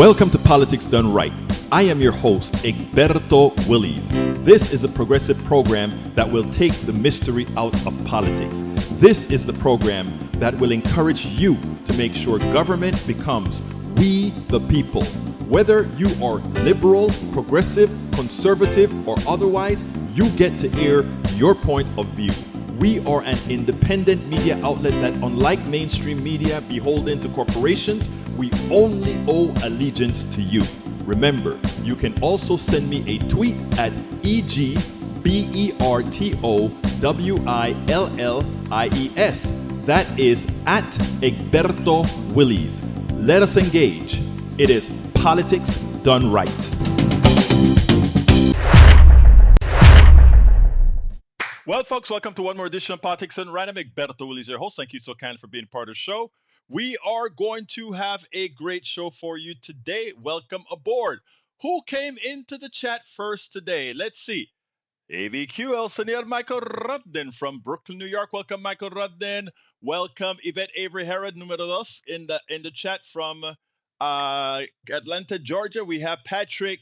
Welcome to Politics Done Right. I am your host, Egberto Willies. This is a progressive program that will take the mystery out of politics. This is the program that will encourage you to make sure government becomes we the people. Whether you are liberal, progressive, conservative, or otherwise, you get to air your point of view. We are an independent media outlet that, unlike mainstream media beholden to corporations, we only owe allegiance to you. Remember, you can also send me a tweet at EGBERTOWILLIES. That is at Egberto Willies. Let us engage. It is Politics Done Right. Well, folks, welcome to one more edition of Politics Done Right. I'm Egberto Willies, your host. Thank you so kindly for being part of the show. We are going to have a great show for you today. Welcome aboard. Who came into the chat first today? Let's see. AVQ, El Senor Michael Rudden from Brooklyn, New York. Welcome, Michael Rudden. Welcome, Yvette Avery Herod, numero dos, in the chat from Atlanta, Georgia. We have Patrick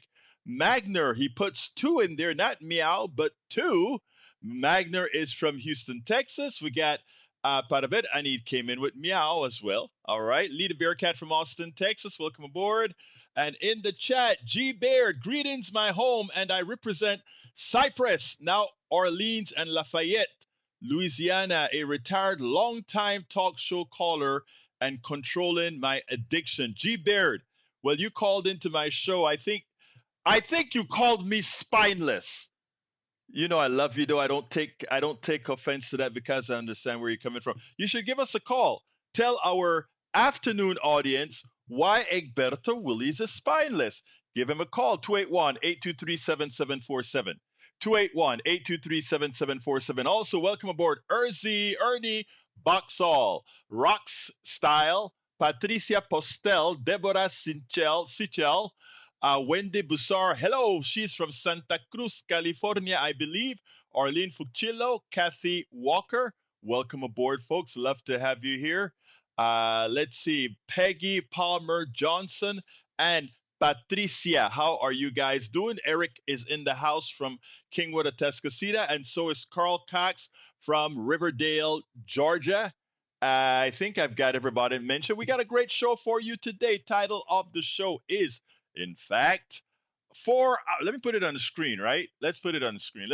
Magner. He puts two in there, not meow, but two. Magner is from Houston, Texas. We got Paravet Anid came in with meow as well. All right. Lita Bearcat from Austin, Texas. Welcome aboard. And in the chat, G. Baird, greetings, my home, and I represent Cypress, now Orleans and Lafayette, Louisiana, a retired long-time talk show caller and controlling my addiction. G. Baird, well, you called into my show. I think you called me spineless. You know I love you, though. I don't take offense to that because I understand where you're coming from. You should give us a call. Tell our afternoon audience why Egberto Willies is spineless. Give him a call, 281-823-7747. 281-823-7747. Also, welcome aboard Ernie Boxall, Rox Style, Patricia Postel, Deborah Sichel, Wendy Bussar, hello, she's from Santa Cruz, California, I believe. Arlene Fucillo, Kathy Walker, welcome aboard, folks. Love to have you here. Let's see, Peggy Palmer Johnson and Patricia. How are you guys doing? Eric is in the house from Kingwood, Atascocita, and so is Carl Cox from Riverdale, Georgia. I think I've got everybody mentioned. We got a great show for you today. Title of the show is, in fact, let me put it on the screen, right? Let's put it on the screen.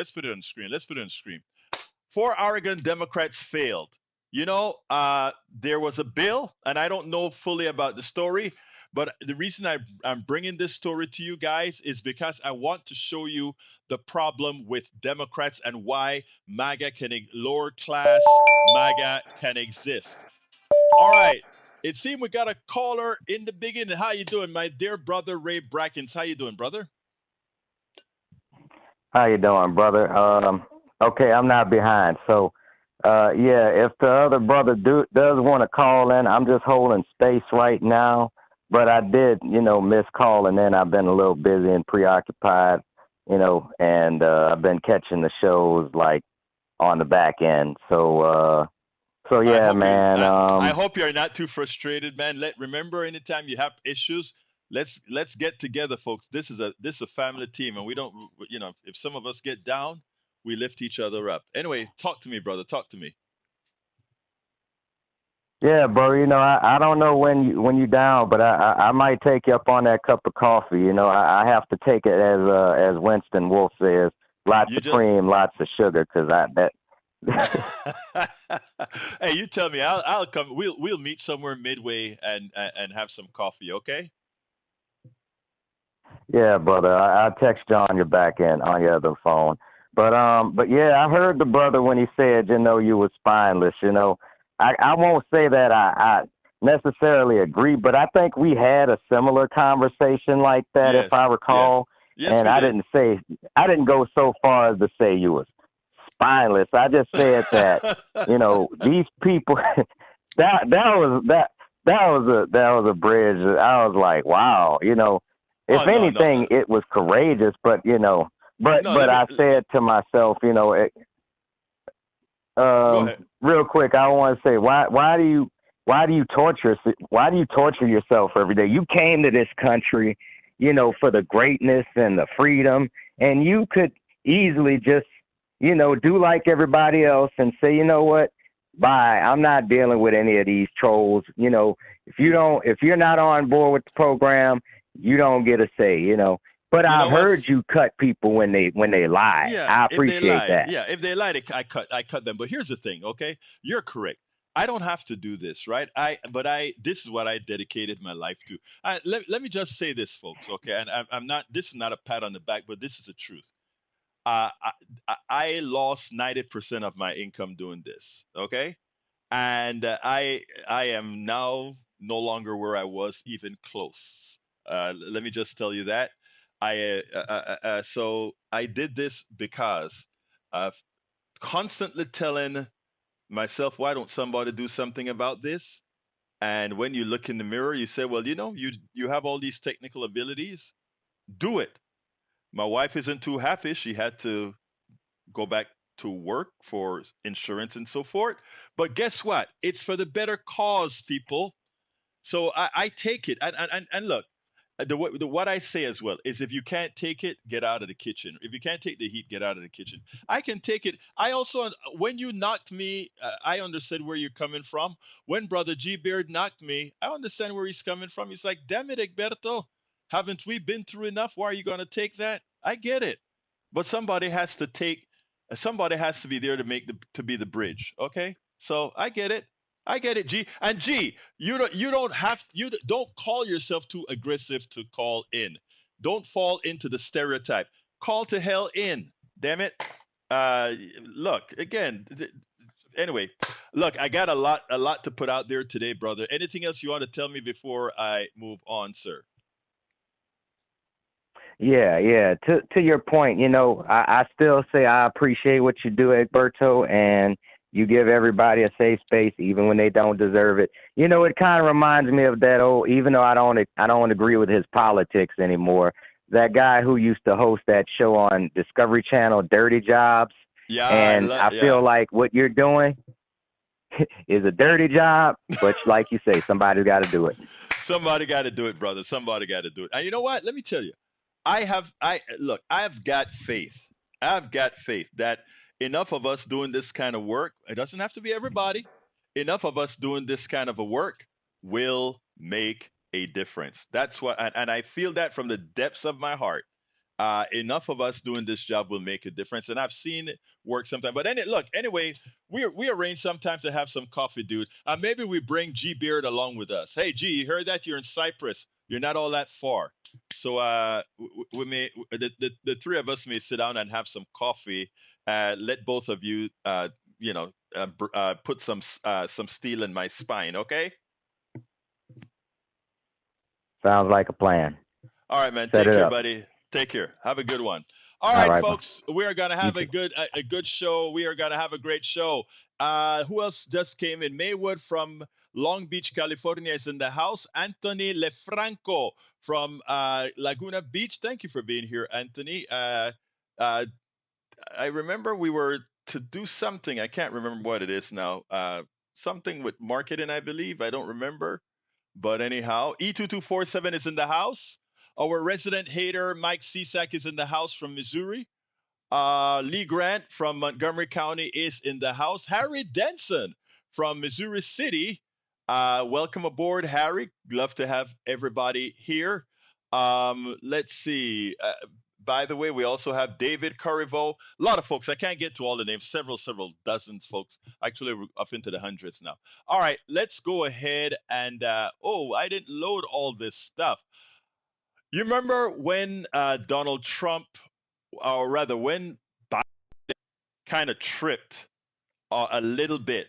4 Oregon Democrats failed. You know, there was a bill, and I don't know fully about the story, but the reason I'm bringing this story to you guys is because I want to show you the problem with Democrats and why lower class MAGA can exist. All right. It seems we got a caller in the beginning. How you doing, my dear brother Ray Brackens? How you doing, brother? How you doing, brother? Okay, I'm not behind. So, if the other brother does want to call in, I'm just holding space right now. But I did, miss calling in. I've been a little busy and preoccupied, and I've been catching the shows like on the back end. So yeah, man. I hope you're not too frustrated, man. Remember, anytime you have issues, let's get together, folks. This is a family team, and we don't, if some of us get down, we lift each other up. Anyway, talk to me, brother. Talk to me. Yeah, bro. I don't know when you down, but I might take you up on that cup of coffee. I have to take it as Winston Wolfe says, lots of cream, lots of sugar, because Hey, you tell me. I'll come. We'll meet somewhere midway and have some coffee. Okay. Yeah, brother. I'll text you on your back end on your other phone. But yeah, I heard the brother when he said, you were spineless. I won't say that I necessarily agree, but I think we had a similar conversation like that, yes, if I recall. Yes, and I didn't go so far as to say you was spineless. I just said that, these people that was a bridge. I was like, wow, if anything, it was courageous, but I said to myself, Go ahead. real quick, I want to say, why do you why do you torture yourself every day? You came to this country, for the greatness and the freedom, and you could easily just, do like everybody else and say, you know what? Bye. I'm not dealing with any of these trolls. If you're not on board with the program, you don't get a say. But You I've know what? heard you cut people when they lie. Yeah, I if they appreciate lie, that. yeah, if they lie, I cut them. But here's the thing, okay? You're correct. I don't have to do this, right? This is what I dedicated my life to. Let me just say this, folks, okay? And I'm not. This is not a pat on the back, but this is the truth. Uh, I, I lost 90% of my income doing this, okay? And I am now no longer where I was even close. Let me just tell you that. So I did this because of constantly telling myself, why don't somebody do something about this? And when you look in the mirror, you say, well, you have all these technical abilities, do it. My wife isn't too happy. She had to go back to work for insurance and so forth. But guess what? It's for the better cause, people. So I take it. And look, what I say as well is if you can't take it, get out of the kitchen. If you can't take the heat, get out of the kitchen. I can take it. I also, when you knocked me, I understood where you're coming from. When Brother G Beard knocked me, I understand where he's coming from. He's like, damn it, Egberto. Haven't we been through enough? Why are you going to take that? I get it. But somebody has to be there to to be the bridge. Okay. So I get it. I get it, G. And G, you don't call yourself too aggressive to call in. Don't fall into the stereotype. Call to hell in. Damn it. Uh, Look again. Anyway, look, I got a lot to put out there today, brother. Anything else you want to tell me before I move on, sir? Yeah, yeah. To your point, I still say I appreciate what you do, Egberto, and you give everybody a safe space even when they don't deserve it. It kind of reminds me of that old, even though I don't agree with his politics anymore. That guy who used to host that show on Discovery Channel, Dirty Jobs, Yeah, I and love. I Yeah, feel like what you're doing is a dirty job, but like you say, somebody's got to do it. somebody got to do it, brother. Somebody got to do it. And you know what? Let me tell you. I look, I've got faith. I've got faith that enough of us doing this kind of work, it doesn't have to be everybody. Enough of us doing this kind of a work will make a difference. That's what, and I feel that from the depths of my heart. Enough of us doing this job will make a difference, and I've seen it work sometimes. But look, anyway, we arrange sometime to have some coffee, dude. Maybe we bring G Beard along with us. Hey, G, you heard that? You're in Cyprus. You're not all that far. So we may the three of us may sit down and have some coffee. Let both of you put some steel in my spine. Okay. Sounds like a plan. All right, man. Set Take it care, up. buddy. Take care. Have a good one. All All right, right, man. folks. We are gonna You have too. a good show. We are gonna have a great show. Who else just came in? Maywood from Long Beach, California is in the house. Anthony Lefranco from Laguna Beach. Thank you for being here, Anthony. Uh, I remember we were to do something. I can't remember what it is now. Something with marketing, I believe. I don't remember. But anyhow, E2247 is in the house. Our resident hater, Mike Cisak, is in the house from Missouri. Lee Grant from Montgomery County is in the house. Harry Denson from Missouri City. Welcome aboard, Harry. Love to have everybody here. Let's see. By the way, we also have David Corriveau. A lot of folks. I can't get to all the names. Several dozens, folks. Actually, we're up into the hundreds now. All right, let's go ahead and. Oh, I didn't load all this stuff. You remember when Donald Trump, or rather, when Biden kind of tripped a little bit?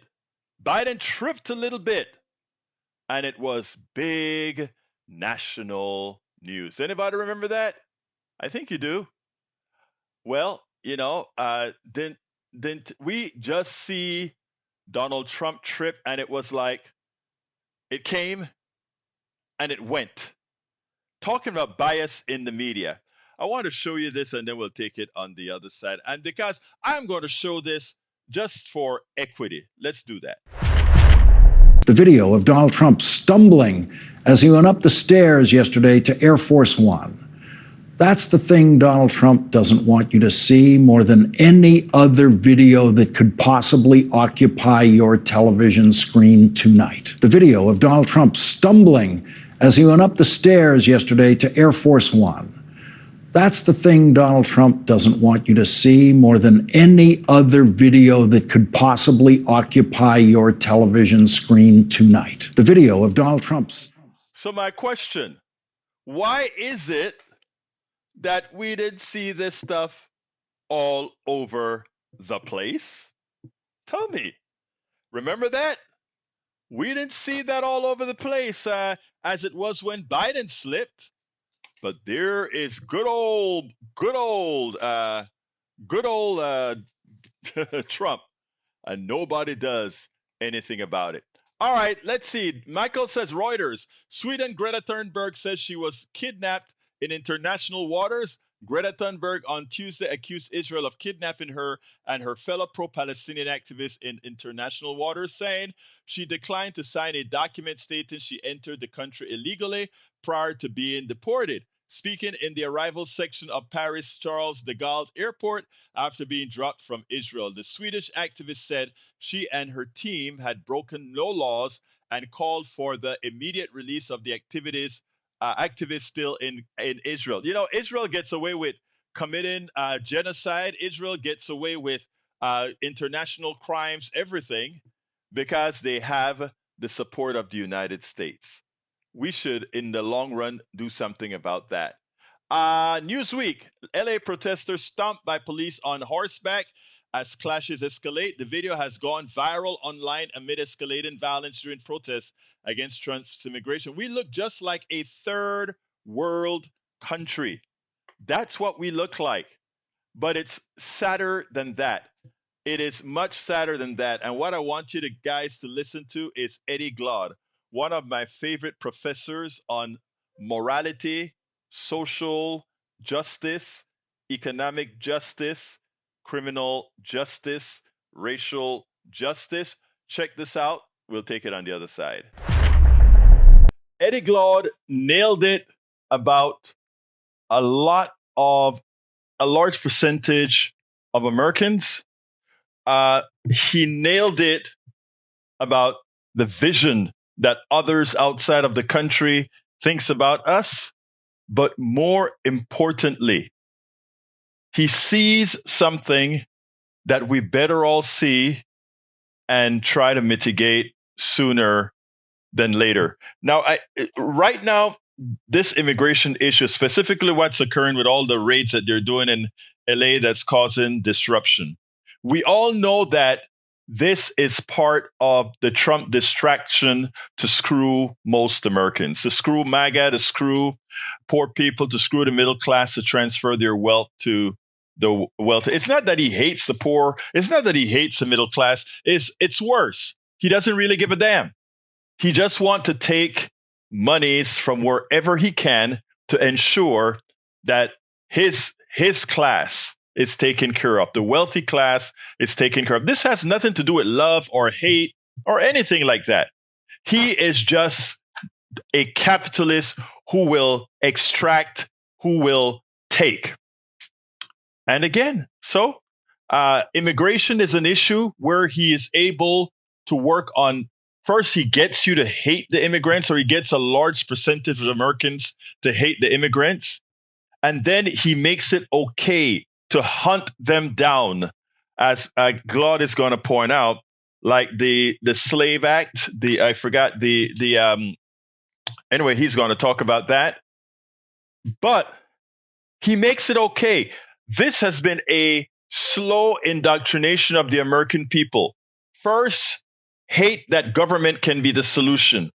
Biden tripped a little bit, and it was big national news. Anybody remember that? I think you do. Well, didn't we just see Donald Trump trip, and it was like it came and it went. Talking about bias in the media, I want to show you this, and then we'll take it on the other side. And because I'm going to show this just for equity, let's do that. The video of Donald Trump stumbling as he went up the stairs yesterday to Air Force One. That's the thing Donald Trump doesn't want you to see more than any other video that could possibly occupy your television screen tonight. The video of Donald Trump stumbling as he went up the stairs yesterday to Air Force One. That's the thing Donald Trump doesn't want you to see more than any other video that could possibly occupy your television screen tonight. The video of Donald Trump's. So my question, why is it that we didn't see this stuff all over the place? Tell me. Remember that? We didn't see that all over the place as it was when Biden slipped. But there is good old Trump, and nobody does anything about it. All right, let's see. Michael says Reuters. Sweden Greta Thunberg says she was kidnapped in international waters. Greta Thunberg on Tuesday accused Israel of kidnapping her and her fellow pro-Palestinian activists in international waters, saying she declined to sign a document stating she entered the country illegally prior to being deported. Speaking in the arrivals section of Paris Charles de Gaulle Airport after being dropped from Israel, the Swedish activist said she and her team had broken no laws and called for the immediate release of the activists still in Israel. You know, Israel gets away with committing genocide. Israel gets away with international crimes, everything, because they have the support of the United States. We should, in the long run, do something about that. Newsweek, LA protesters stomped by police on horseback as clashes escalate. The video has gone viral online amid escalating violence during protests against Trump's immigration. We look just like a third world country. That's what we look like. But it's sadder than that. It is much sadder than that. And what I want you guys to listen to is Eddie Glaude, one of my favorite professors on morality, social justice, economic justice, criminal justice, racial justice. Check this out. We'll take it on the other side. Eddie Glaude nailed it about a large percentage of Americans. He nailed it about the vision that others outside of the country thinks about us. But more importantly, he sees something that we better all see and try to mitigate sooner than later. Now, right now, this immigration issue, specifically what's occurring with all the raids that they're doing in LA that's causing disruption. We all know that this is part of the Trump distraction to screw most Americans, to screw MAGA, to screw poor people, to screw the middle class, to transfer their wealth to the wealthy. It's not that he hates the poor. It's not that he hates the middle class. It's worse. He doesn't really give a damn. He just wants to take monies from wherever he can to ensure that his class is taken care of. The wealthy class is taken care of. This has nothing to do with love or hate or anything like that. He is just a capitalist who will extract, who will take. And again, so immigration is an issue where he is able to work on. First, he gets you to hate the immigrants, or he gets a large percentage of Americans to hate the immigrants. And then he makes it okay to hunt them down, as Glaude is going to point out, like the Slave Act. Anyway, he's going to talk about that. But he makes it okay. This has been a slow indoctrination of the American people. First, hate that government can be the solution.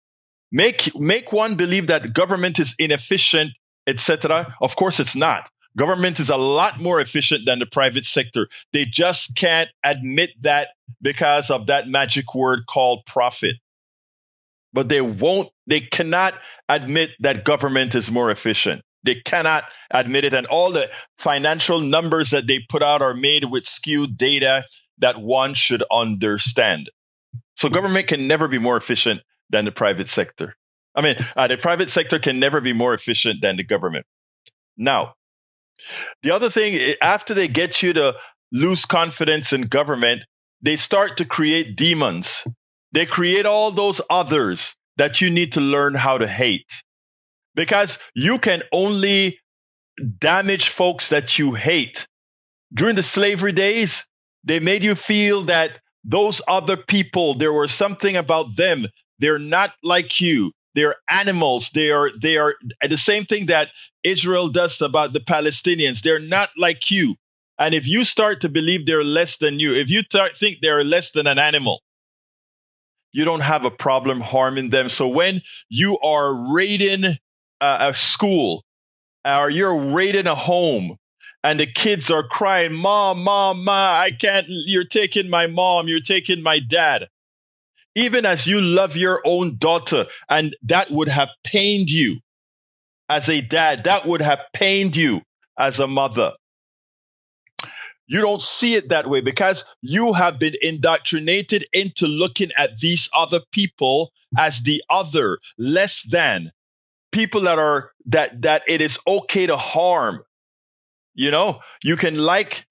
Make one believe that government is inefficient, etc. Of course, it's not. Government is a lot more efficient than the private sector. They just can't admit that because of that magic word called profit. But they cannot admit that government is more efficient. They cannot admit it. And all the financial numbers that they put out are made with skewed data that one should understand. So government can never be more efficient than the private sector. The private sector can never be more efficient than the government. Now, the other thing, after they get you to lose confidence in government, they start to create demons. They create all those others that you need to learn how to hate. Because you can only damage folks that you hate. During the slavery days, they made you feel that those other people, there was something about them. They're not like you. They're animals. They are the same thing that Israel does about the Palestinians. They're not like you. And if you start to believe they're less than you, if you think they're less than an animal, you don't have a problem harming them. So when you are raiding a school, or you're raiding a home, and the kids are crying, "Mom, Mom, Ma, I can't, you're taking my mom, you're taking my dad." Even as you love your own daughter, and that would have pained you as a dad, that would have pained you as a mother. You don't see it that way because you have been indoctrinated into looking at these other people as the other, less than people that it is okay to harm. You know, you can like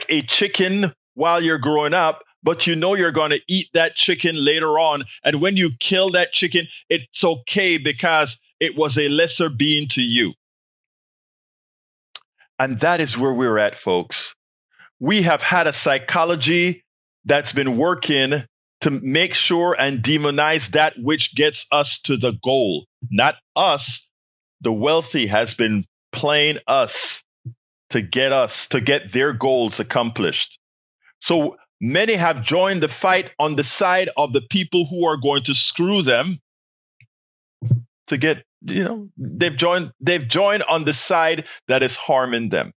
a chicken while you're growing up, but you know you're going to eat that chicken later on. And when you kill that chicken, it's okay because it was a lesser being to you. And that is where we're at, folks. We have had a psychology that's been working to make sure and demonize that which gets us to the goal. Not us. The wealthy has been playing us to get their goals accomplished. So many have joined the fight on the side of the people who are going to screw them to get, they've joined on the side that is harming them.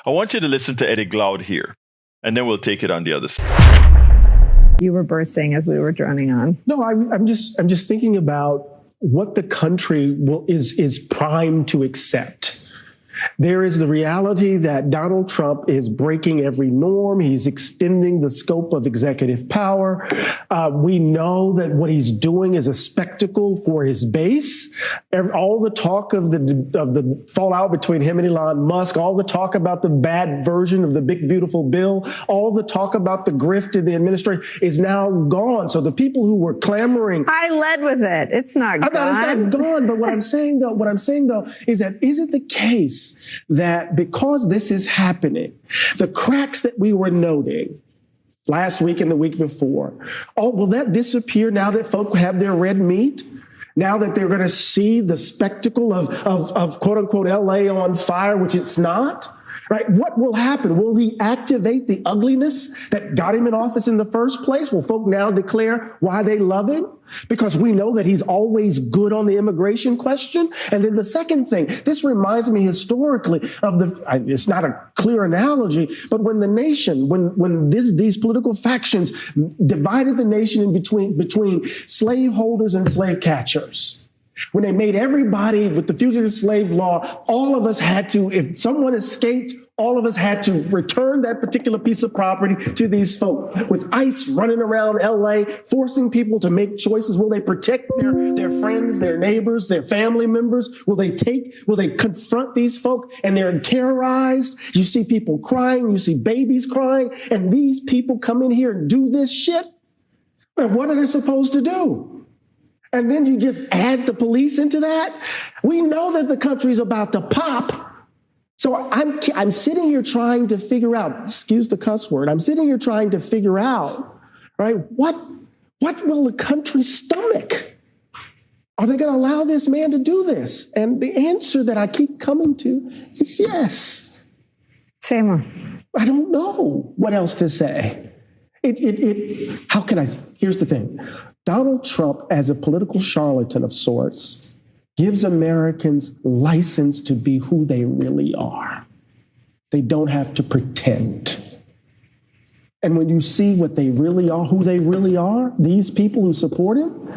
I want you to listen to Eddie Glaude here, and then we'll take it on the other side. You were bursting as we were droning on. No, I'm just thinking about what the country is primed to accept. There is the reality that Donald Trump is breaking every norm. He's extending the scope of executive power. We know that what he's doing is a spectacle for his base. All the talk of the fallout between him and Elon Musk, all the talk about the bad version of the big, beautiful bill, all the talk about the grift in the administration is now gone. So the people who were clamoring. I led with it. It's not gone. It's not gone. But what I'm saying though, is that is it the case that because this is happening, the cracks that we were noting last week and the week before, will that disappear now that folk have their red meat? Now that they're going to see the spectacle of quote unquote LA on fire, which it's not? Right? What will happen? Will he activate the ugliness that got him in office in the first place? Will folk now declare why they love him? Because we know that he's always good on the immigration question. And then the second thing, this reminds me historically of it's not a clear analogy, but when the nation, when these political factions divided the nation in between slaveholders and slave catchers. When they made everybody with the fugitive slave law, all of us had to, if someone escaped, all of us had to return that particular piece of property to these folk. With ICE running around LA, forcing people to make choices. Will they protect their friends, their neighbors, their family members? Will they confront these folk? And they're terrorized. You see people crying. You see babies crying. And these people come in here and do this shit. And what are they supposed to do? And then you just add the police into that? We know that the country's about to pop. So I'm sitting here trying to figure out, excuse the cuss word, I'm sitting here trying to figure out, right, what will the country stomach? Are they going to allow this man to do this? And the answer that I keep coming to is yes. Say more. I don't know what else to say. How can I? Here's the thing. Donald Trump, as a political charlatan of sorts, gives Americans license to be who they really are. They don't have to pretend. And when you see what they really are, who they really are, these people who support him,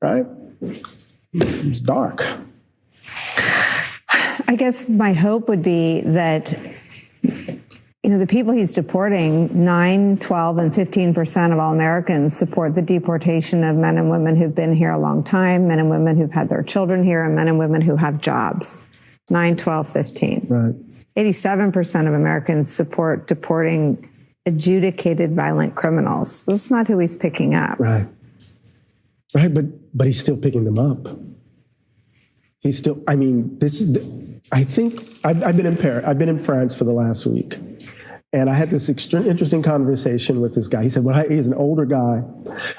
right? It's dark. I guess my hope would be that the people he's deporting, 9, 12, and 15% of all Americans support the deportation of men and women who've been here a long time, men and women who've had their children here, and men and women who have jobs. 9, 12, 15. Right. 87% of Americans support deporting adjudicated violent criminals. That's not who he's picking up. Right. Right, but he's still picking them up. He's still, I mean, I think, I've been in Paris, I've been in France for the last week. And I had this interesting conversation with this guy. He said, he's an older guy.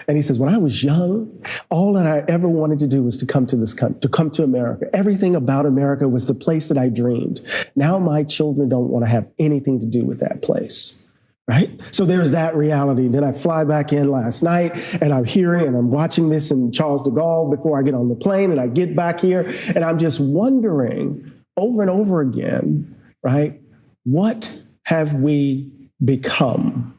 And he says, when I was young, all that I ever wanted to do was to come to this country, to come to America. Everything about America was the place that I dreamed. Now my children don't want to have anything to do with that place. Right? So there's that reality. Then I fly back in last night and I'm hearing and I'm watching this in Charles de Gaulle before I get on the plane, and I get back here and I'm just wondering over and over again, right? What have we become?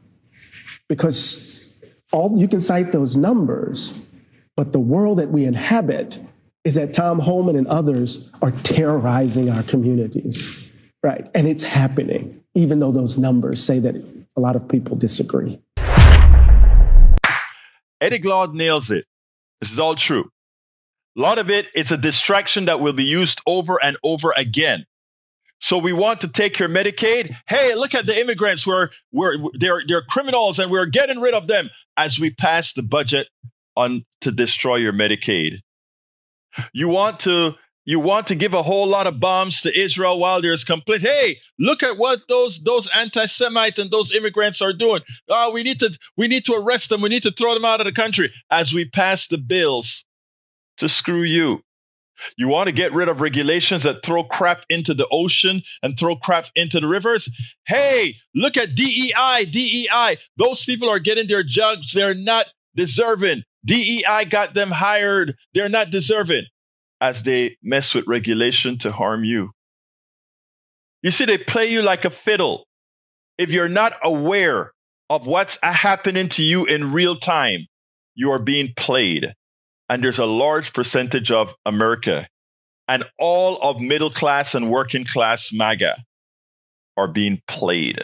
Because you can cite those numbers, but the world that we inhabit is that Tom Holman and others are terrorizing our communities, right? And it's happening, even though those numbers say that a lot of people disagree. Eddie Glaude nails it. This is all true. A lot of it is a distraction that will be used over and over again. So we want to take your Medicaid. Hey, look at the immigrants. They're criminals and we're getting rid of them, as we pass the budget on to destroy your Medicaid. You want to give a whole lot of bombs to Israel while there's complaint. Hey, look at what those anti-Semites and those immigrants are doing. Oh, we need to arrest them. We need to throw them out of the country, as we pass the bills to screw you. You want to get rid of regulations that throw crap into the ocean and throw crap into the rivers? Hey, look at DEI. Those people are getting their jobs they're not deserving. DEI got them hired. They're not deserving, as they mess with regulation to harm you. You see, they play you like a fiddle. If you're not aware of what's happening to you in real time, you are being played. And there's a large percentage of America and all of middle class and working class MAGA are being played.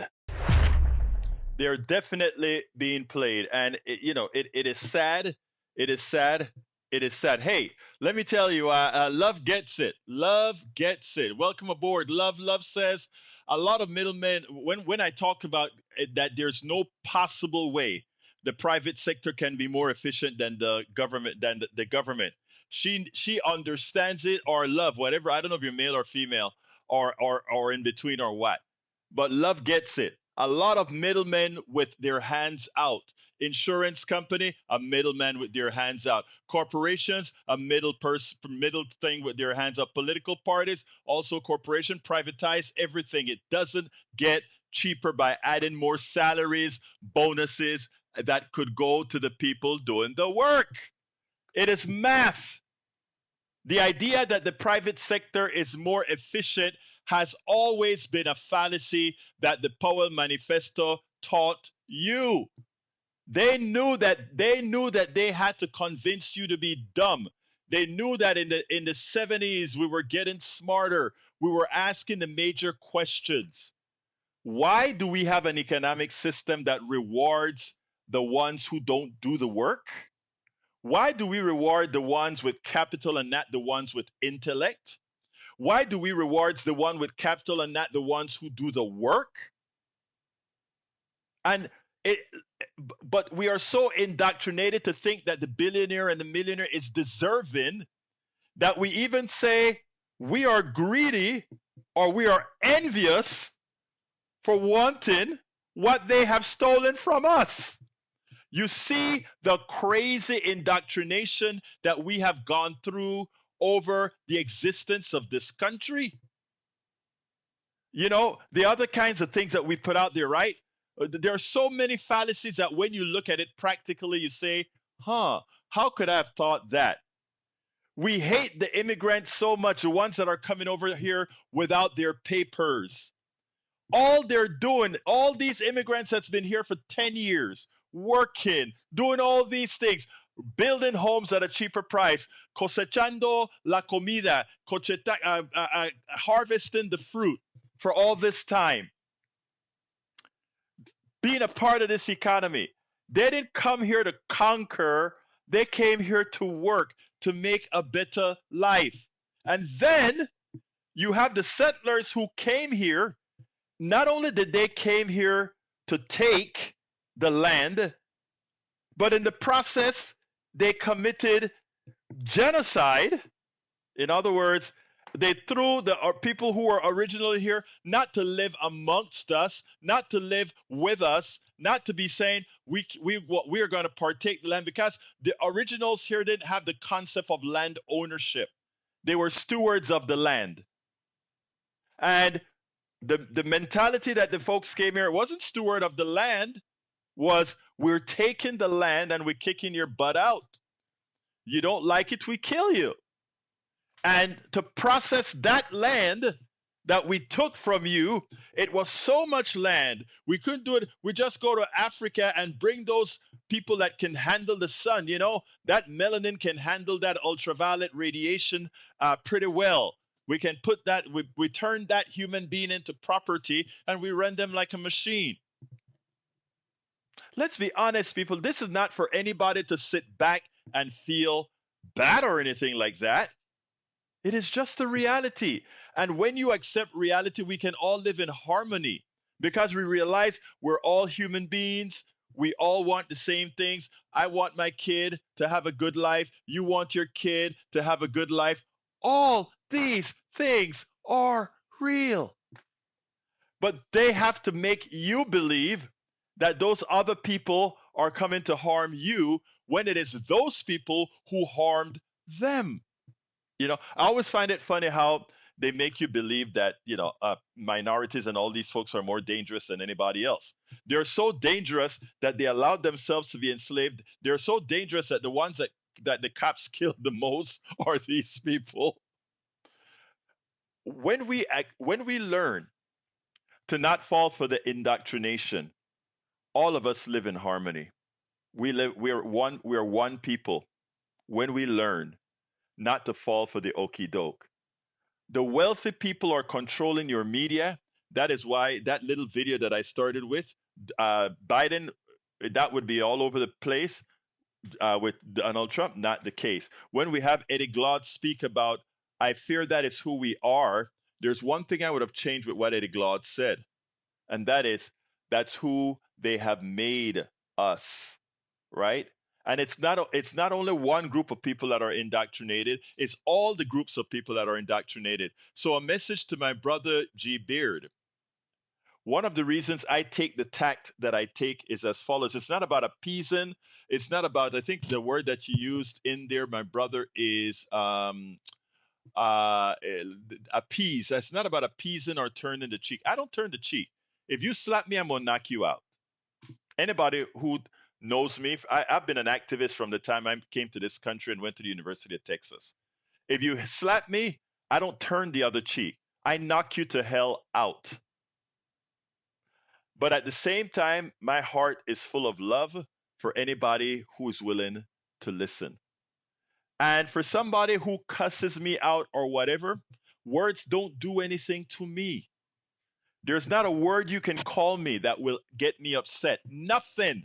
They're definitely being played. And, it is sad. It is sad. It is sad. Hey, let me tell you, Love gets it. Love gets it. Welcome aboard. Love says a lot of middlemen, when I talk about it, that there's no possible way the private sector can be more efficient than the government, She understands it, or Love, whatever. I don't know if you're male or female or in between or what, but Love gets it. A lot of middlemen with their hands out. Insurance company, a middleman with their hands out. Corporations, a middle thing with their hands up. Political parties, also corporation, privatize everything. It doesn't get cheaper by adding more salaries, bonuses that could go to the people doing the work. It is math. The idea that the private sector is more efficient has always been a fallacy that the Powell Manifesto taught you. They knew that they had to convince you to be dumb. They knew that in the 70s we were getting smarter. We were asking the major questions. Why do we have an economic system that rewards the ones who don't do the work? Why do we reward the ones with capital and not the ones with intellect? Why do we reward the one with capital and not the ones who do the work? But we are so indoctrinated to think that the billionaire and the millionaire is deserving that we even say we are greedy or we are envious for wanting what they have stolen from us. You see the crazy indoctrination that we have gone through over the existence of this country. The other kinds of things that we put out there, right? There are so many fallacies that when you look at it practically, you say, how could I have thought that? We hate the immigrants so much, the ones that are coming over here without their papers. All they're doing, all these immigrants that's been here for 10 years, working, doing all these things, building homes at a cheaper price, cosechando la comida, harvesting the fruit for all this time. being a part of this economy. They didn't come here to conquer, they came here to work to make a better life. And then you have the settlers who came here. Not only did they came here to take the land, but in the process, they committed genocide. In other words, they threw the people who were originally here not to live amongst us, not to live with us, not to be saying we are going to partake the land, because the originals here didn't have the concept of land ownership. They were stewards of the land. And the mentality that the folks came here wasn't steward of the land, was we're taking the land and we're kicking your butt out. You don't like it, we kill you. And to process that land that we took from you, it was so much land. We couldn't do it. We just go to Africa and bring those people that can handle the sun. You know, that melanin can handle that ultraviolet radiation pretty well. We can put that, we turn that human being into property and we run them like a machine. Let's be honest, people. This is not for anybody to sit back and feel bad or anything like that. It is just the reality. And when you accept reality, we can all live in harmony because we realize we're all human beings. We all want the same things. I want my kid to have a good life. You want your kid to have a good life. All these things are real. But they have to make you believe that those other people are coming to harm you when it is those people who harmed them. You know, I always find it funny how they make you believe that, minorities and all these folks are more dangerous than anybody else. They're so dangerous that they allowed themselves to be enslaved. They're so dangerous that the ones that the cops killed the most are these people. When we learn to not fall for the indoctrination, all of us live in harmony. We are one people when we learn not to fall for the okey doke. The wealthy people are controlling your media. That is why that little video that I started with, Biden, that would be all over the place. With Donald Trump, not the case. When we have Eddie Glaude speak about, I fear that is who we are, there's one thing I would have changed with what Eddie Glaude said, and that is, that's who they have made us, right? And it's not only one group of people that are indoctrinated, it's all the groups of people that are indoctrinated. So a message to my brother G Beard. One of the reasons I take the tact that I take is as follows. It's not about appeasing. It's not about, I think the word that you used in there, my brother, is appease. It's not about appeasing or turning the cheek. I don't turn the cheek. If you slap me, I'm going to knock you out. Anybody who knows me, I've been an activist from the time I came to this country and went to the University of Texas. If you slap me, I don't turn the other cheek. I knock you to hell out. But at the same time, my heart is full of love for anybody who is willing to listen. And for somebody who cusses me out or whatever, words don't do anything to me. There's not a word you can call me that will get me upset. Nothing.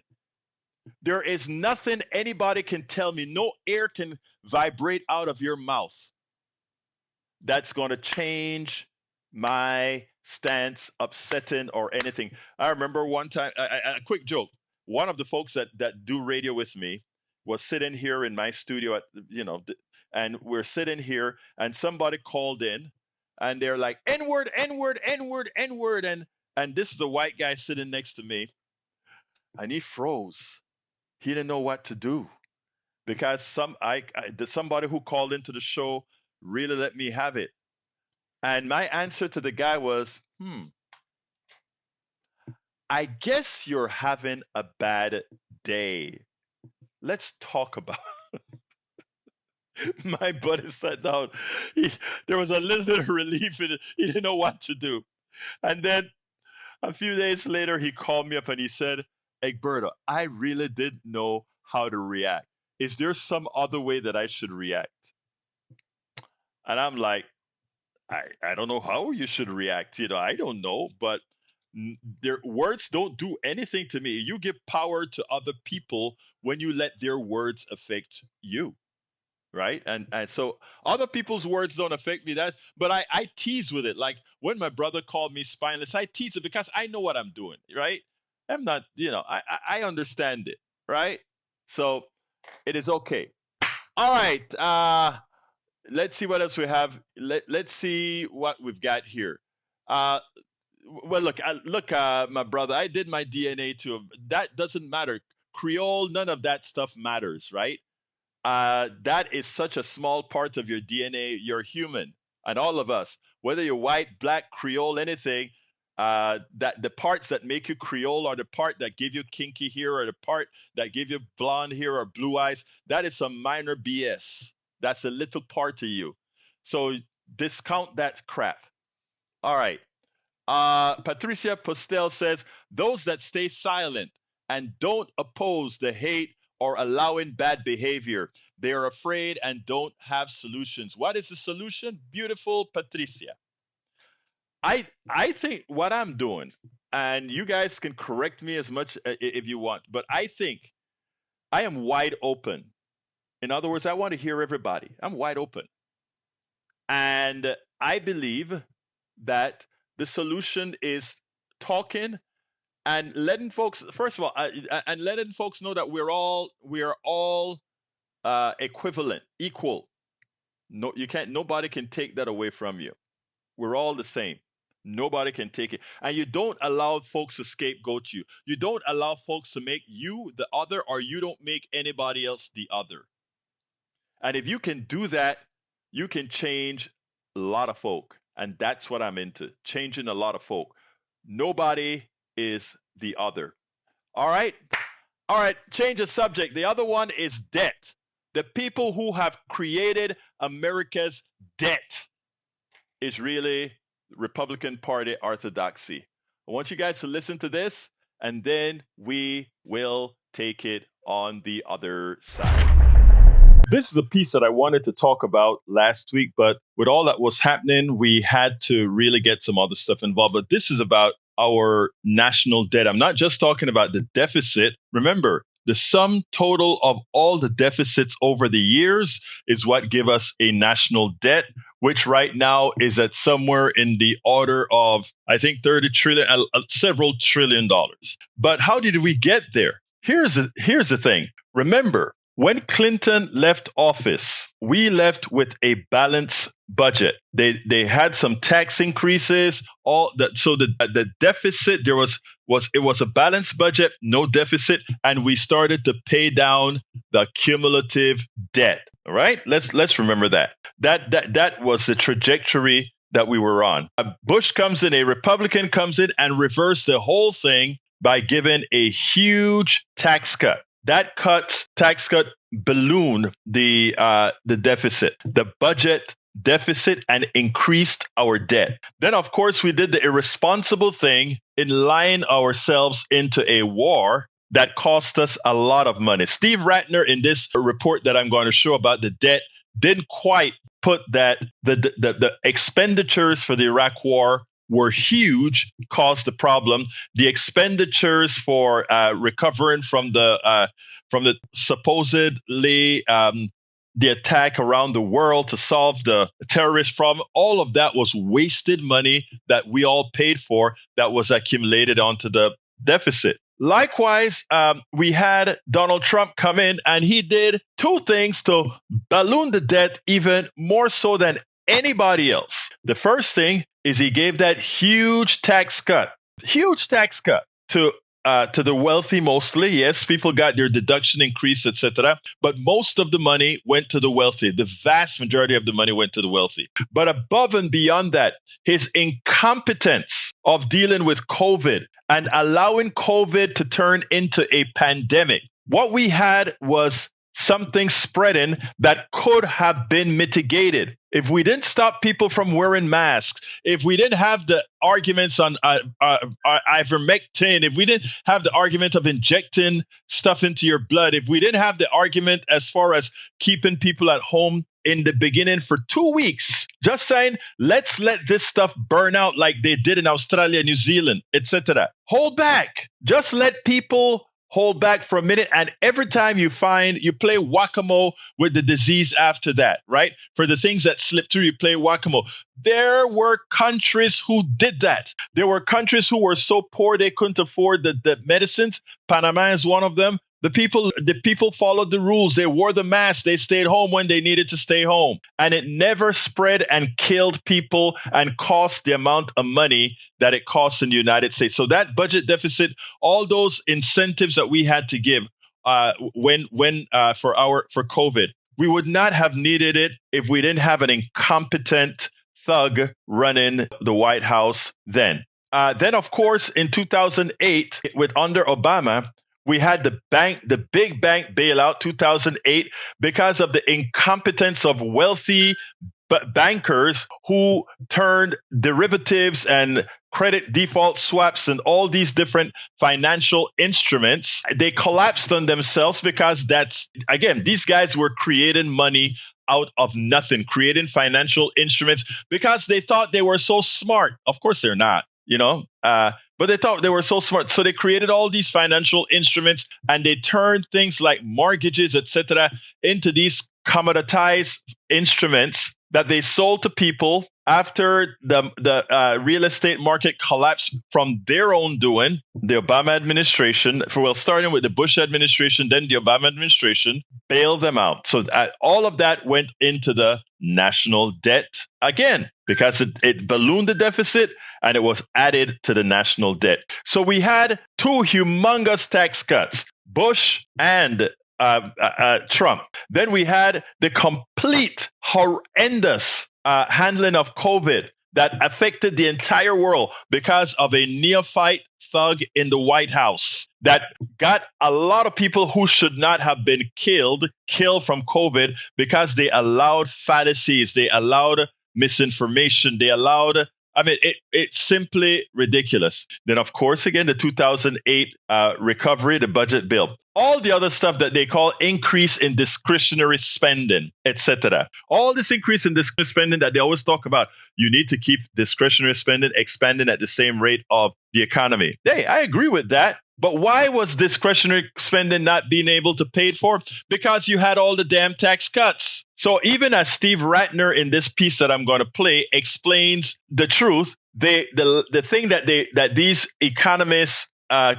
There is nothing anybody can tell me. No air can vibrate out of your mouth that's going to change my stance, upsetting, or anything. I remember one time, a quick joke. One of the folks that do radio with me was sitting here in my studio and we're sitting here, and somebody called in, and they're like, N-word, N-word, N-word, N-word, and this is a white guy sitting next to me, and he froze. He didn't know what to do because somebody who called into the show really let me have it. And my answer to the guy was, I guess you're having a bad day. Let's talk about it. My buddy sat down. There was a little bit of relief in it. He didn't know what to do. And then a few days later, he called me up and he said, Egberto, I really didn't know how to react. Is there some other way that I should react? And I'm like, I don't know how you should react. I don't know, but Their words don't do anything to me. You give power to other people when you let their words affect you, right? And so other people's words don't affect me. But I tease with it. Like when my brother called me spineless, I tease it because I know what I'm doing, right? I'm not, I understand it, right? So it is okay. All right. Let's see what else we have. Let's see what we've got here. Uh, well, my brother, I did my DNA too. That doesn't matter. Creole, none of that stuff matters, right? That is such a small part of your DNA. You're human, and all of us, whether you're white, black, Creole, anything, that the parts that make you Creole are the part that give you kinky hair, or the part that give you blonde hair or blue eyes. That is some minor BS. That's a little part of you. So discount that crap. All right. Patricia Postel says, those that stay silent and don't oppose the hate or allowing bad behavior, they are afraid and don't have solutions. What is the solution? Beautiful Patricia. I think what I'm doing, and you guys can correct me as much if you want, but I think I am wide open. In other words, I want to hear everybody. I'm wide open. And I believe that the solution is talking and letting folks, first of all, and letting folks know that we are all equivalent, equal. No, you can't. Nobody can take that away from you. We're all the same. Nobody can take it. And you don't allow folks to scapegoat you. You don't allow folks to make you the other, or you don't make anybody else the other. And if you can do that, you can change a lot of folk. And that's what I'm into, changing a lot of folk. Nobody is the other. All right. All right. Change the subject. The other one is debt. The people who have created America's debt is really Republican Party orthodoxy. I want you guys to listen to this, and then we will take it on the other side. This is the piece that I wanted to talk about last week, but with all that was happening, we had to really get some other stuff involved. But this is about our national debt. I'm not just talking about the deficit. Remember, the sum total of all the deficits over the years is what give us a national debt, which right now is at somewhere in the order of, I think, 30 trillion, several trillion dollars. But how did we get there? Here's the thing. Remember, when Clinton left office, we left with a balanced budget. They had some tax increases, all that. So the deficit there was a balanced budget, no deficit, and we started to pay down the cumulative debt. All right, let's remember that. That was the trajectory that we were on. Bush comes in, a Republican comes in, and reversed the whole thing by giving a huge tax cut. That tax cut ballooned the deficit, the budget deficit, and increased our debt. Then, of course, we did the irresponsible thing in lying ourselves into a war that cost us a lot of money. Steve Ratner, in this report that I'm going to show about the debt, didn't quite put that the expenditures for the Iraq war were huge, caused the problem. The expenditures for recovering from the supposedly the attack around the world to solve the terrorist problem, all of that was wasted money that we all paid for that was accumulated onto the deficit. Likewise, we had Donald Trump come in, and he did two things to balloon the debt even more so than anybody else. The first thing is he gave that huge tax cut to the wealthy mostly. Yes, people got their deduction increased, etc. But most of the money went to the wealthy. The vast majority of the money went to the wealthy. But above and beyond that, his incompetence of dealing with COVID and allowing COVID to turn into a pandemic. What we had was something spreading that could have been mitigated. If we didn't stop people from wearing masks, if we didn't have the arguments on ivermectin, if we didn't have the argument of injecting stuff into your blood, if we didn't have the argument as far as keeping people at home in the beginning for 2 weeks, Just saying, let's let this stuff burn out like they did in Australia, New Zealand, etc. Hold back. Just let people hold back for a minute. And every time you play whack-a-mole with the disease after that, right? For the things that slip through, you play whack-a-mole. There were countries who did that. There were countries who were so poor they couldn't afford the medicines. Panama is one of them. The people followed the rules. They wore the mask. They stayed home when they needed to stay home. And it never spread and killed people and cost the amount of money that it costs in the United States. So that budget deficit, all those incentives that we had to give for COVID, we would not have needed it if we didn't have an incompetent thug running the White House then. Then, of course, in 2008, under Obama, we had the big bank bailout, 2008, because of the incompetence of wealthy bankers who turned derivatives and credit default swaps and all these different financial instruments. They collapsed on themselves because these guys were creating money out of nothing, creating financial instruments because they thought they were so smart. Of course, they're not, but they thought they were so smart. So they created all these financial instruments and they turned things like mortgages, etc., into these commoditized instruments that they sold to people after the real estate market collapsed from their own doing. The Obama administration, starting with the Bush administration, then the Obama administration, bailed them out. So all of that went into the national debt again, because it ballooned the deficit and it was added to the national debt. So we had two humongous tax cuts, Bush and Trump. Then we had the complete horrendous handling of COVID that affected the entire world because of a neophyte thug in the White House that got a lot of people who should not have been killed from COVID because they allowed fallacies, they allowed misinformation, they allowed it's simply ridiculous. Then, of course, again, the 2008 recovery, the budget bill, all the other stuff that they call increase in discretionary spending, etc. All this increase in discretionary spending that they always talk about, you need to keep discretionary spending expanding at the same rate of the economy. Hey, I agree with that. But why was discretionary spending not being able to pay it for? Because you had all the damn tax cuts. So even as Steve Ratner in this piece that I'm going to play explains the truth, the thing that these economists,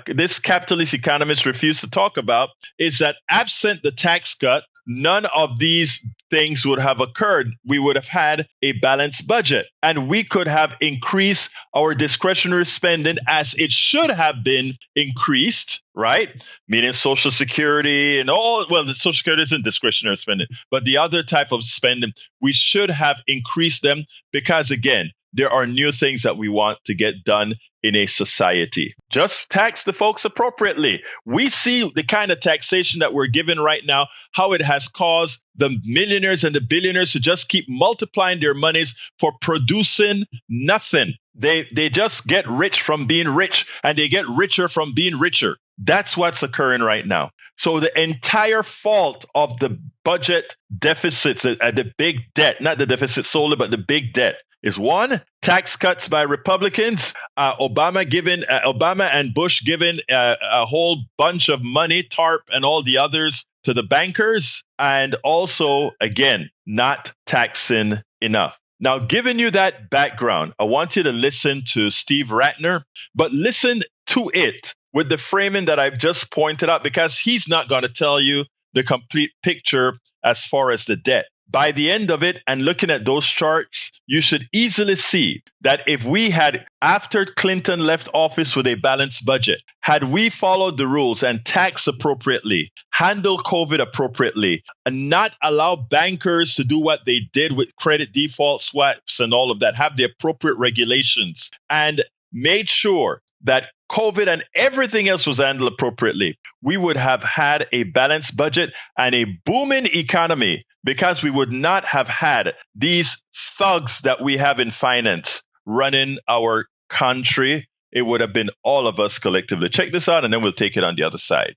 this capitalist economists refuse to talk about is that absent the tax cut, none of these things would have occurred. We would have had a balanced budget and we could have increased our discretionary spending as it should have been increased, right? Meaning Social Security and the Social Security isn't discretionary spending, but the other type of spending, we should have increased them because, again, there are new things that we want to get done in a society. Just tax the folks appropriately. We see the kind of taxation that we're given right now, how it has caused the millionaires and the billionaires to just keep multiplying their monies for producing nothing. They just get rich from being rich and they get richer from being richer. That's what's occurring right now. So the entire fault of the budget deficits, the big debt, not the deficit solely, but the big debt, is one, tax cuts by Republicans, Obama and Bush giving a whole bunch of money, TARP and all the others, to the bankers, and also, again, not taxing enough. Now, giving you that background, I want you to listen to Steve Ratner, but listen to it with the framing that I've just pointed out, because he's not going to tell you the complete picture as far as the debt. By the end of it, and looking at those charts, you should easily see that if we had, after Clinton left office with a balanced budget, had we followed the rules and taxed appropriately, handled COVID appropriately, and not allow bankers to do what they did with credit default swaps and all of that, have the appropriate regulations, and made sure that COVID and everything else was handled appropriately, we would have had a balanced budget and a booming economy, because we would not have had these thugs that we have in finance running our country. It would have been all of us collectively. Check this out, and then we'll take it on the other side.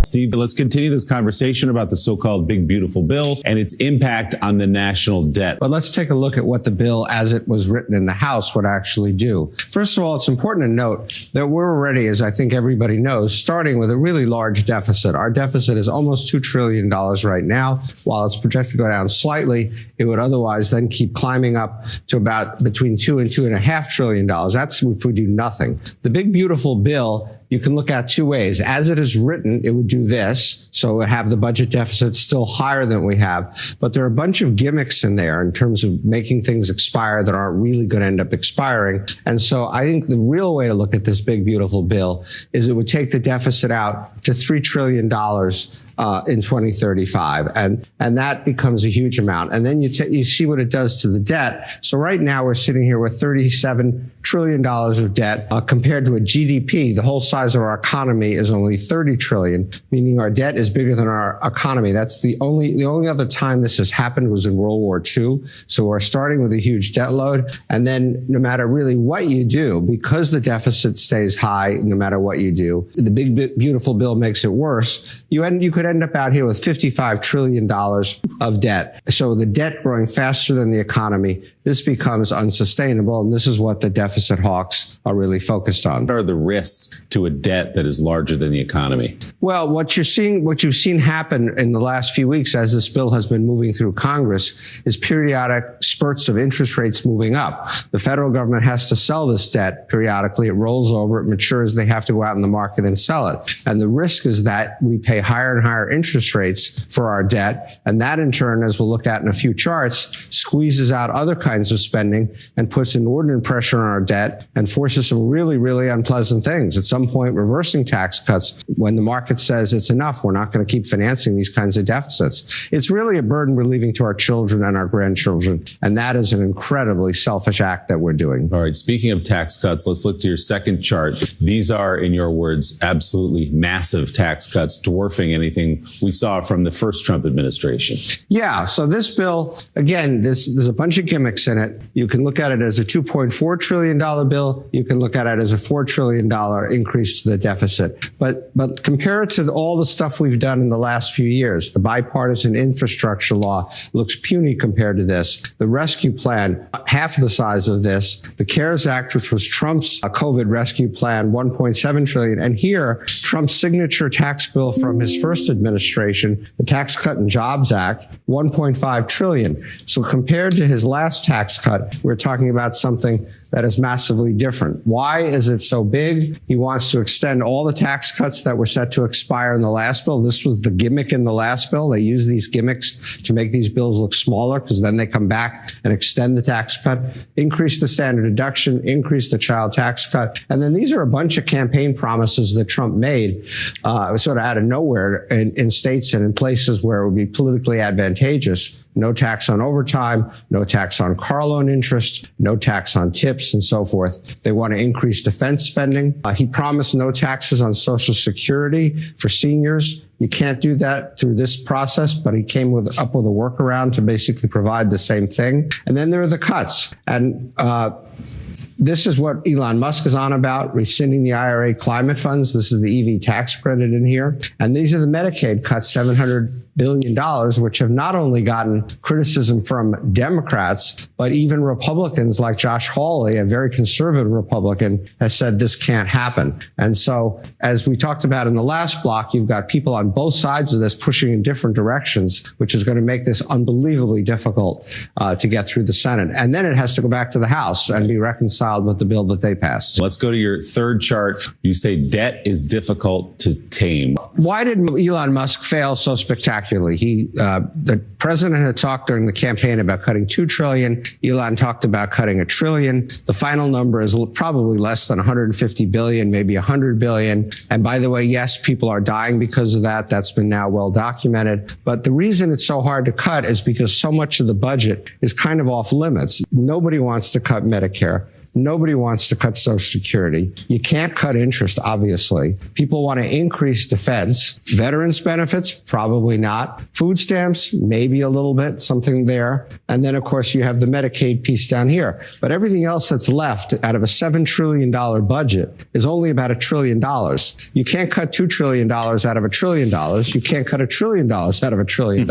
Steve, let's continue this conversation about the so-called Big Beautiful Bill and its impact on the national debt. But let's take a look at what the bill as it was written in the House would actually do. First of all, it's important to note that we're already, as I think everybody knows, starting with a really large deficit. Our deficit is almost $2 trillion right now. While it's projected to go down slightly, it would otherwise then keep climbing up to about between $2 and $2.5 trillion. That's if we do nothing. The Big Beautiful Bill you can look at two ways. As it is written, it would do this. So it would have the budget deficit still higher than we have. But there are a bunch of gimmicks in there in terms of making things expire that aren't really going to end up expiring. And so I think the real way to look at this Big Beautiful Bill is it would take the deficit out to $3 trillion in 2035. And that becomes a huge amount. And then you see what it does to the debt. So right now we're sitting here with $37 trillion of debt compared to a GDP. The whole size of our economy is only $30 trillion, meaning our debt is bigger than our economy. That's the only other time this has happened was in World War II. So we're starting with a huge debt load. And then no matter really what you do, because the deficit stays high, no matter what you do, the Big Beautiful Bill makes it worse. You could end up out here with $55 trillion of debt. So the debt growing faster than the economy, this becomes unsustainable. And this is what the deficit hawks are really focused on. What are the risks to a debt that is larger than the economy? Well, what you've seen happen in the last few weeks as this bill has been moving through Congress is periodic spurts of interest rates moving up. The federal government has to sell this debt periodically. It rolls over, it matures, they have to go out in the market and sell it. And the risk is that we pay higher and higher interest rates for our debt. And that in turn, as we'll look at in a few charts, squeezes out other kinds of spending and puts inordinate pressure on our debt and forces some really, really unpleasant things. At some point, reversing tax cuts when the market says it's enough. We're not going to keep financing these kinds of deficits. It's really a burden we're leaving to our children and our grandchildren. And that is an incredibly selfish act that we're doing. All right. Speaking of tax cuts, let's look to your second chart. These are, in your words, absolutely massive tax cuts, dwarfing anything we saw from the first Trump administration. Yeah. So this bill, again, there's a bunch of gimmicks in it. You can look at it as a $2.4 trillion bill. You can look at it as a $4 trillion increase to the deficit. But compare it to all the stuff we've done in the last few years. The bipartisan infrastructure law looks puny compared to this. The rescue plan, half the size of this. The CARES Act, which was Trump's COVID rescue plan, $1.7 trillion. And here, Trump's signature tax bill from his first administration, the Tax Cut and Jobs Act, $1.5 trillion. So compared to his last tax cut, we're talking about something that is massively different. Why is it so big? He wants to extend all the tax cuts that were set to expire in the last bill. This was the gimmick in the last bill. They use these gimmicks to make these bills look smaller because then they come back and extend the tax cut, increase the standard deduction, increase the child tax cut. And then these are a bunch of campaign promises that Trump made sort of out of nowhere in states and in places where it would be politically advantageous. No tax on overtime, no tax on car loan interest, no tax on tips, and so forth. They want to increase defense spending. He promised no taxes on Social Security for seniors. You can't do that through this process, but he came up with a workaround to basically provide the same thing. And then there are the cuts. And this is what Elon Musk is on about, rescinding the IRA climate funds. This is the EV tax credit in here. And these are the Medicaid cuts, $700 billion, which have not only gotten criticism from Democrats, but even Republicans like Josh Hawley, a very conservative Republican, has said this can't happen. And so, as we talked about in the last block, you've got people on both sides of this pushing in different directions, which is going to make this unbelievably difficult to get through the Senate. And then it has to go back to the House and be reconciled with the bill that they passed. Let's go to your third chart. You say debt is difficult to tame. Why did Elon Musk fail so spectacularly? The president had talked during the campaign about cutting $2 trillion. Elon talked about cutting $1 trillion. The final number is probably less than 150 billion, maybe 100 billion. And by the way, yes, people are dying because of that. That's been now well documented. But the reason it's so hard to cut is because so much of the budget is kind of off limits. Nobody wants to cut Medicare. Nobody wants to cut Social Security. You can't cut interest, obviously. People want to increase defense. Veterans benefits, probably not. Food stamps, maybe a little bit, something there. And then, of course, you have the Medicaid piece down here. But everything else that's left out of a $7 trillion budget is only about $1 trillion. You can't cut $2 trillion out of $1 trillion. You can't cut $1 trillion out of $1 trillion.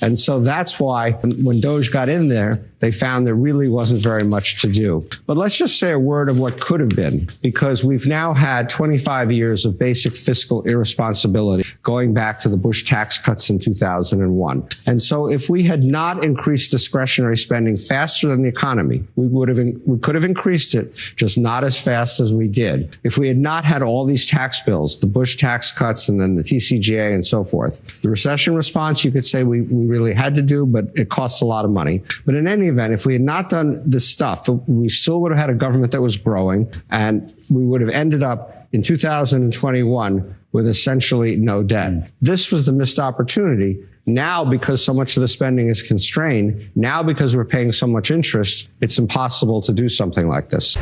And so that's why when Doge got in there, they found there really wasn't very much to do. But let's just say a word of what could have been, because we've now had 25 years of basic fiscal irresponsibility going back to the Bush tax cuts in 2001. And so if we had not increased discretionary spending faster than the economy, we could have increased it, just not as fast as we did. If we had not had all these tax bills, the Bush tax cuts and then the TCJA and so forth, the recession response, you could say we really had to do, but it costs a lot of money. But in any event, if we had not done this stuff, we still would have had a government that was growing, and we would have ended up in 2021 with essentially no debt. This was the missed opportunity. Now, because so much of the spending is constrained, now because we're paying so much interest, it's impossible to do something like this.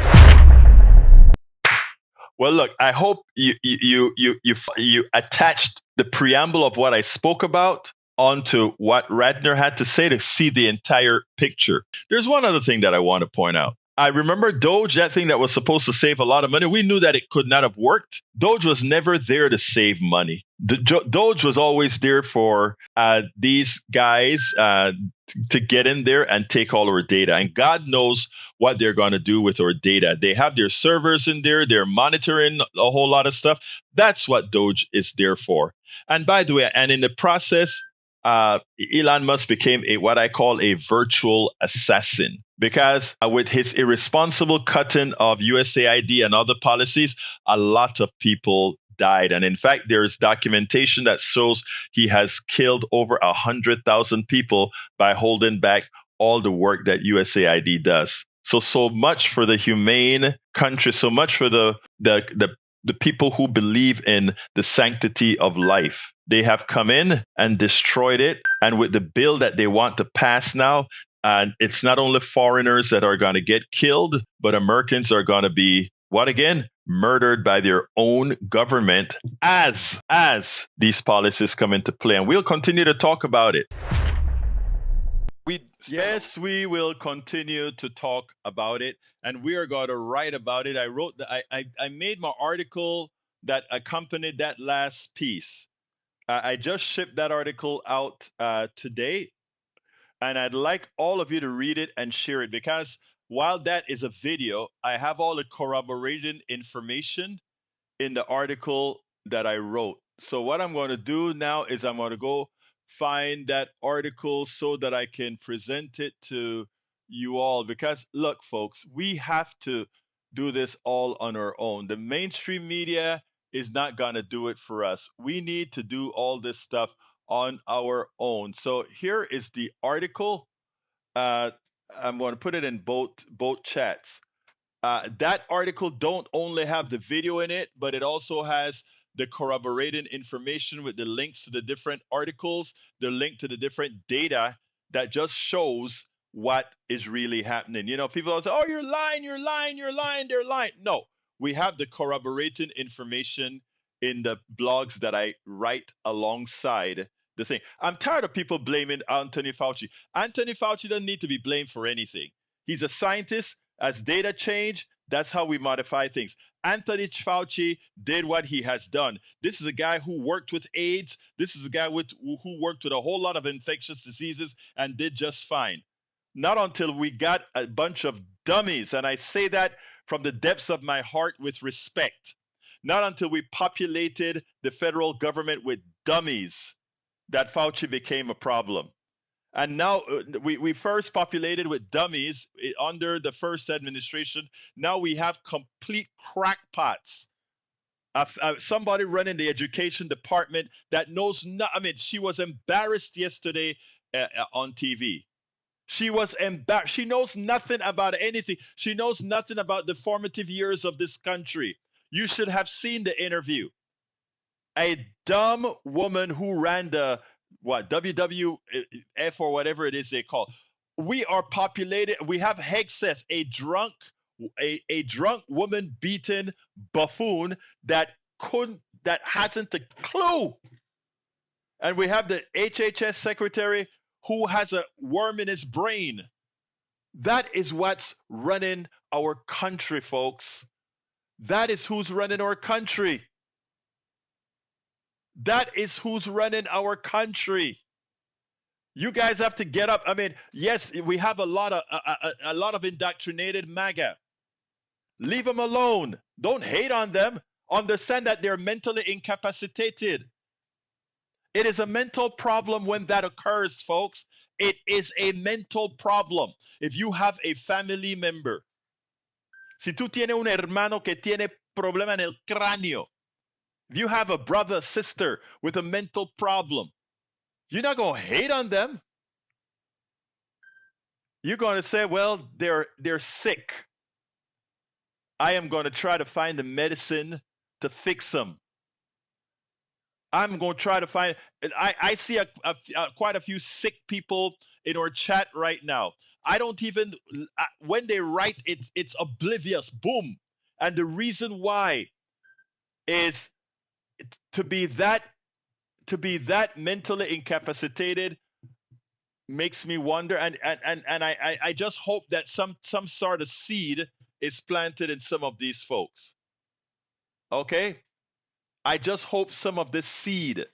Well, look, I hope you attached the preamble of what I spoke about onto what Radner had to say to see the entire picture. There's one other thing that I want to point out. I remember Doge, that thing that was supposed to save a lot of money. We knew that it could not have worked. Doge was never there to save money. Doge was always there for these guys to get in there and take all our data. And God knows what they're going to do with our data. They have their servers in there. They're monitoring a whole lot of stuff. That's what Doge is there for. And by the way, and in the process, Elon Musk became what I call a virtual assassin, because with his irresponsible cutting of USAID and other policies, a lot of people died. And in fact, there's documentation that shows he has killed over 100,000 people by holding back all the work that USAID does. So much for the humane country, so much for the people who believe in the sanctity of life. They have come in and destroyed it. And with the bill that they want to pass now, and it's not only foreigners that are going to get killed, but Americans are going to be, what again? Murdered by their own government as these policies come into play. And we'll continue to talk about it. Yes, we will continue to talk about it, and we are going to write about it. I made my article that accompanied that last piece. I just shipped that article out today, and I'd like all of you to read it and share it, because while that is a video, I have all the corroborating information in the article that I wrote. So what I'm going to do now is I'm going to go find that article so that I can present it to you all. Because look, folks, we have to do this all on our own. The mainstream media is not going to do it for us. We need to do all this stuff on our own. So here is the article. I'm going to put it in both chats. That article don't only have the video in it, but it also has the corroborating information with the links to the different articles, the link to the different data that just shows what is really happening. You know, people will say, oh, you're lying, they're lying. No, we have the corroborating information in the blogs that I write alongside the thing. I'm tired of people blaming Anthony Fauci. Anthony Fauci doesn't need to be blamed for anything. He's a scientist. As data change, that's how we modify things. Anthony Fauci did what he has done. This is a guy who worked with AIDS. This is a guy who worked with a whole lot of infectious diseases and did just fine. Not until we got a bunch of dummies, and I say that from the depths of my heart with respect. Not until we populated the federal government with dummies that Fauci became a problem. And now we first populated with dummies under the first administration. Now we have complete crackpots. Somebody running the education department that knows she was embarrassed yesterday on TV. She was embarrassed. She knows nothing about anything. She knows nothing about the formative years of this country. You should have seen the interview. A dumb woman who ran the WWF or whatever it is they call. We are populated. We have Hegseth, a drunk a drunk woman beaten buffoon that hasn't a clue. And we have the HHS secretary who has a worm in his brain. That is what's running our country, folks. That is who's running our country. That is who's running our country. You guys have to get up. I mean, yes, we have a lot of indoctrinated MAGA. Leave them alone. Don't hate on them. Understand that they're mentally incapacitated. It is a mental problem when that occurs, folks. It is a mental problem. If you have a family member, si tú tienes un hermano que tiene problema en el cráneo, if you have a brother, sister with a mental problem, you're not going to hate on them. You're going to say, well, they're sick. I am going to try to find the medicine to fix them. I'm going to try to find. I see quite a few sick people in our chat right now. I don't even, when they write it, it's oblivious. Boom. And the reason why is to be that mentally incapacitated makes me wonder, and I just hope that some sort of seed is planted in some of these folks. Okay? I just hope some of this seed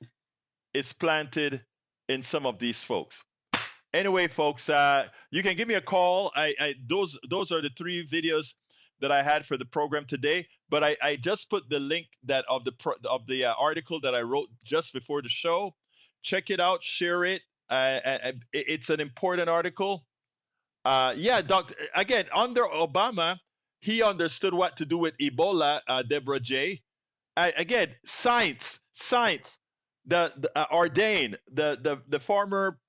is planted in some of these folks. Anyway, folks, you can give me a call. Those are the 3 videos that I had for the program today. But I just put the link of the article that I wrote just before the show. Check it out, share it. It's an important article. Yeah, again, under Obama, he understood what to do with Ebola, Deborah J. Again, science. The Ardain, the former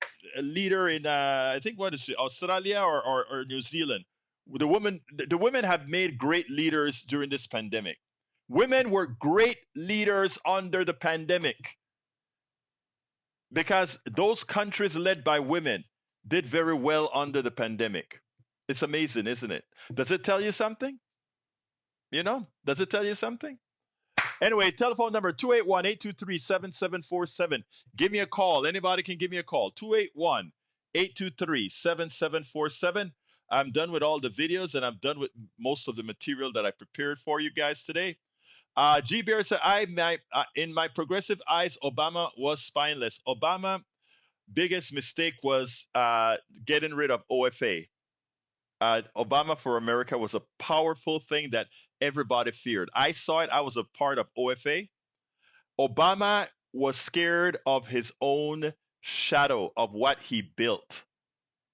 leader in I think what is it, Australia or New Zealand. The women have made great leaders during this pandemic. Women were great leaders under the pandemic because those countries led by women did very well under the pandemic. It's amazing, isn't it? Does it tell you something? Does it tell you something? Anyway, telephone number 281-823-7747. Give me a call. Anybody can give me a call. 281-823-7747. I'm done with all the videos and I'm done with most of the material that I prepared for you guys today. G. Bear said, in my progressive eyes, Obama was spineless. Obama's biggest mistake was getting rid of OFA. Obama for America was a powerful thing that everybody feared. I saw it. I was a part of OFA. Obama was scared of his own shadow of what he built.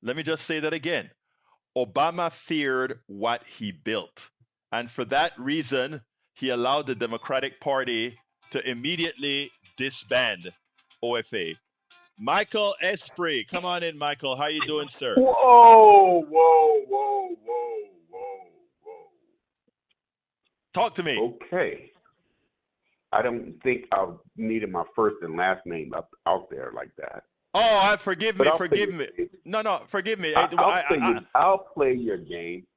Let me just say that again. Obama feared what he built. And for that reason, he allowed the Democratic Party to immediately disband OFA. Michael Esprit, come on in, Michael. How you doing, sir? Whoa. Talk to me. Okay. I don't think I needed my first and last name out there like that. Oh, forgive me. No, forgive me. I'll play your game.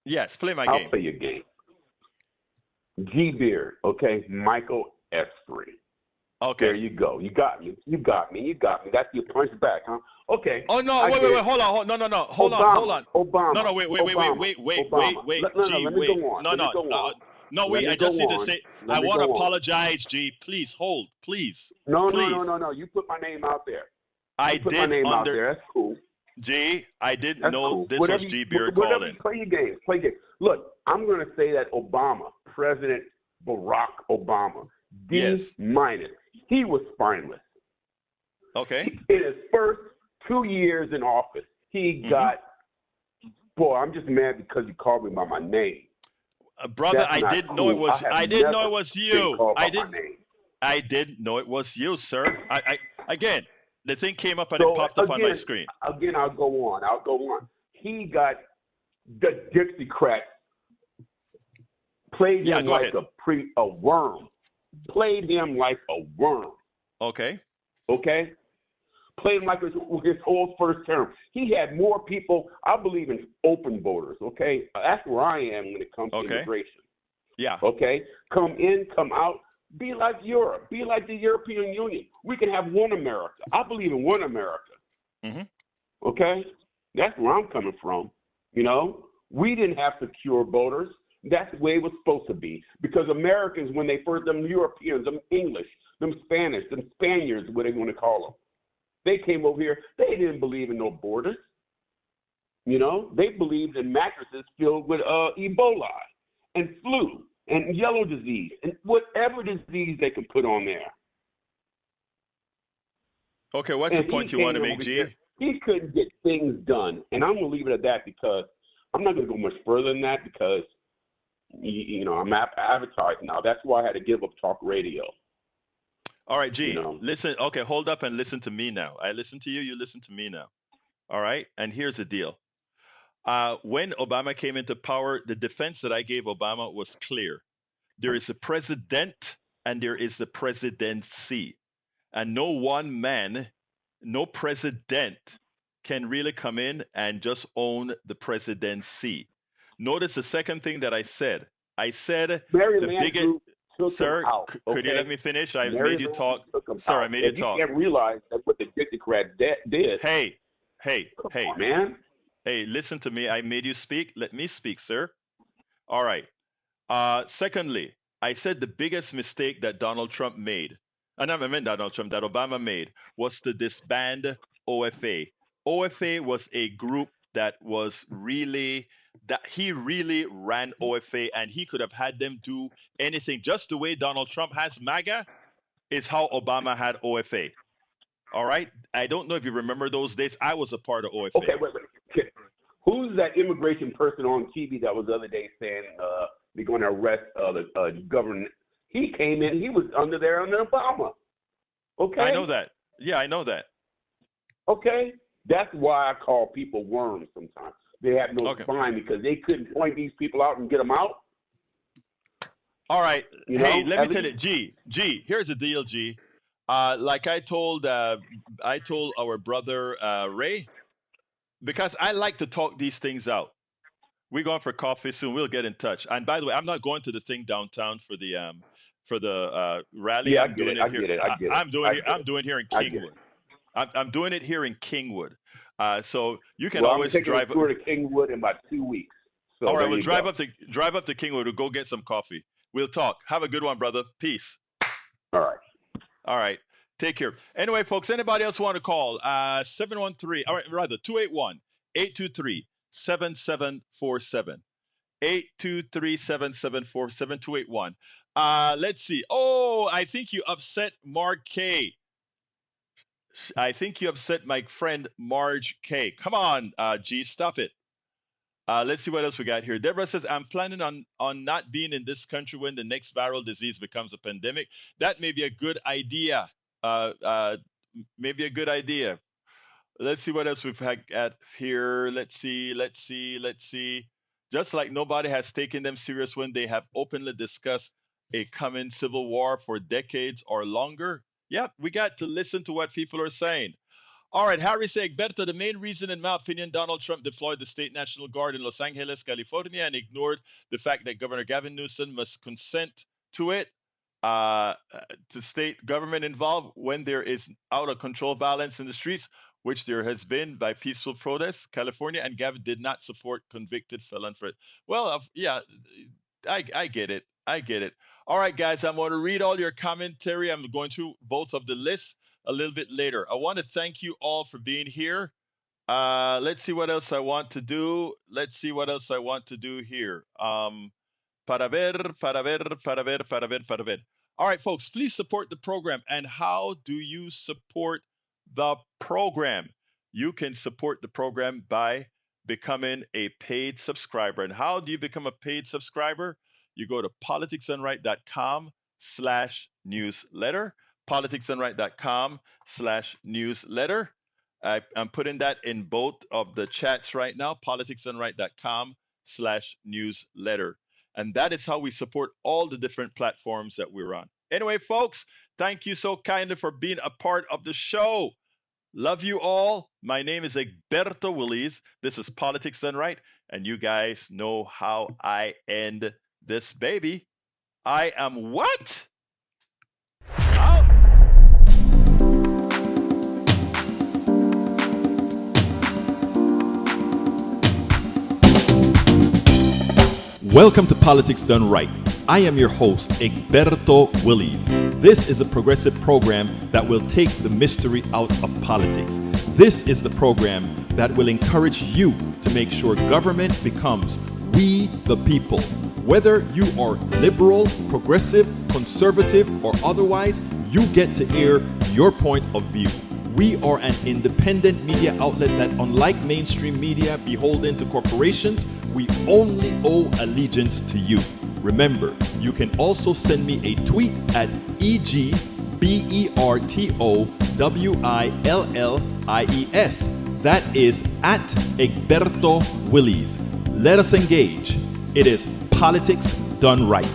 Yes, play my game. I'll play your game. G Beard, okay? Michael Esprit. Okay. There you go. You got me. That's your punch back, huh? Okay. Oh no! Wait. Hold on. No. Hold on. Obama. No. Wait. Gee, let me go on. No. Wait. I just need to say. I want to apologize, G. Please hold. Please. No. You put my name out there. I put did my name out there. That's cool. G. I didn't That's know cool. this was G. Beard calling. Play your game. Look, I'm going to say that Obama, President Barack Obama, D-. He was spineless. Okay. In his first 2 years in office, he got. Boy, I'm just mad because you called me by my name. Brother, I didn't know it was. I didn't know it was you. I didn't know it was you, sir. Again, the thing came up and it popped up on my screen. Again, I'll go on. He got the Dixiecrats played him like a worm. Played him like a worm. Okay. played him like his whole first term. He had more people. I believe in open voters, okay? That's where I am when it comes to immigration. Yeah. Okay? Come in, come out. Be like Europe. Be like the European Union. We can have one America. I believe in one America. Mm-hmm. Okay? That's where I'm coming from. You know? We didn't have secure voters. That's the way it was supposed to be. Because Americans, when they first, them Europeans, them English, them Spanish, them Spaniards, what they want to call them, they came over here. They didn't believe in no borders. You know? They believed in mattresses filled with Ebola and flu and yellow disease and whatever disease they can put on there. Okay, what's the point you want to make, G? Here, he couldn't get things done. And I'm going to leave it at that because I'm not going to go much further than that because, you know, I'm advertising now. That's why I had to give up talk radio. All right, G, You know? listen. Okay, hold up and listen to me now. I listen to you, you listen to me now. All right, and here's the deal. When Obama came into power, the defense that I gave Obama was clear. There is a president and there is the presidency. And no one man, no president can really come in and just own the presidency. Notice the second thing that I said. I said Mary the biggest. Sir, could you let me finish? I made you talk. Sir, I made you talk. You can't realize that what the Dixiecrat did. Hey, Come on, man. Hey, listen to me. I made you speak. Let me speak, sir. All right. Secondly, I said the biggest mistake that Donald Trump made, and I meant Donald Trump, that Obama made, was to disband OFA. OFA was a group that was really, that he really ran OFA, and he could have had them do anything. Just the way Donald Trump has MAGA is how Obama had OFA. All right? I don't know if you remember those days. I was a part of OFA. Okay, wait. Who's that immigration person on TV that was the other day saying they're going to arrest the governor? He came in. He was under Obama. Okay? I know that. Yeah, I know that. Okay? That's why I call people worms sometimes. They have no spine because they couldn't point these people out and get them out. All right. You Hey, know, let me tell you, G, here's the deal, G. Like I told our brother Ray, because I like to talk these things out. We're going for coffee soon. We'll get in touch. And by the way, I'm not going to the thing downtown for the rally. Yeah, I'm doing it here. I'm doing here in Kingwood. I'm doing it here in Kingwood. So you can always drive. I'm taking a tour to Kingwood in about 2 weeks. So all right, we'll drive up to Kingwood to go get some coffee. We'll talk. Have a good one, brother. Peace. All right. All right. Take care. Anyway, folks, anybody else want to call? 713, all right, rather 281-823-7747. 823-7747, 281. Let's see. Oh, I think you upset Mark K. I think you upset my friend Marge K. Come on, G, stop it. Let's see what else we got here. Deborah says, I'm planning on not being in this country when the next viral disease becomes a pandemic. That may be a good idea. Maybe a good idea. Let's see what else we've had at here. Let's see. Just like nobody has taken them serious when they have openly discussed a coming civil war for decades or longer. Yep, we got to listen to what people are saying. All right, Harry said, Egberto, the main reason, in my opinion, Donald Trump deployed the state National Guard in Los Angeles, California, and ignored the fact that Governor Gavin Newsom must consent to it, to state government involved when there is out of control violence in the streets, which there has been by peaceful protests. California and Gavin did not support convicted felon for it. Well, yeah, I get it. All right, guys, I'm going to read all your commentary. I'm going through both of the lists a little bit later. I want to thank you all for being here. Let's see what else I want to do. Here. Para ver. All right, folks, please support the program. And how do you support the program? You can support the program by becoming a paid subscriber. And how do you become a paid subscriber? You go to politicsandright.com/newsletter. politicsandright.com/newsletter. I'm putting that in both of the chats right now, politicsandright.com/newsletter. And that is how we support all the different platforms that we're on. Anyway, folks, thank you so kindly for being a part of the show. Love you all. My name is Egberto Willies. This is Politics Done Right. And you guys know how I end this baby. I am what? Out. Welcome to Politics Done Right. I am your host, Egberto Willies. This is a progressive program that will take the mystery out of politics. This is the program that will encourage you to make sure government becomes we the people. Whether you are liberal, progressive, conservative, or otherwise, you get to air your point of view. We are an independent media outlet that, unlike mainstream media beholden to corporations, we only owe allegiance to you. Remember, you can also send me a tweet at EGBERTOWILLIES. That is at Egberto Willies. Let us engage. It is Politics Done Right.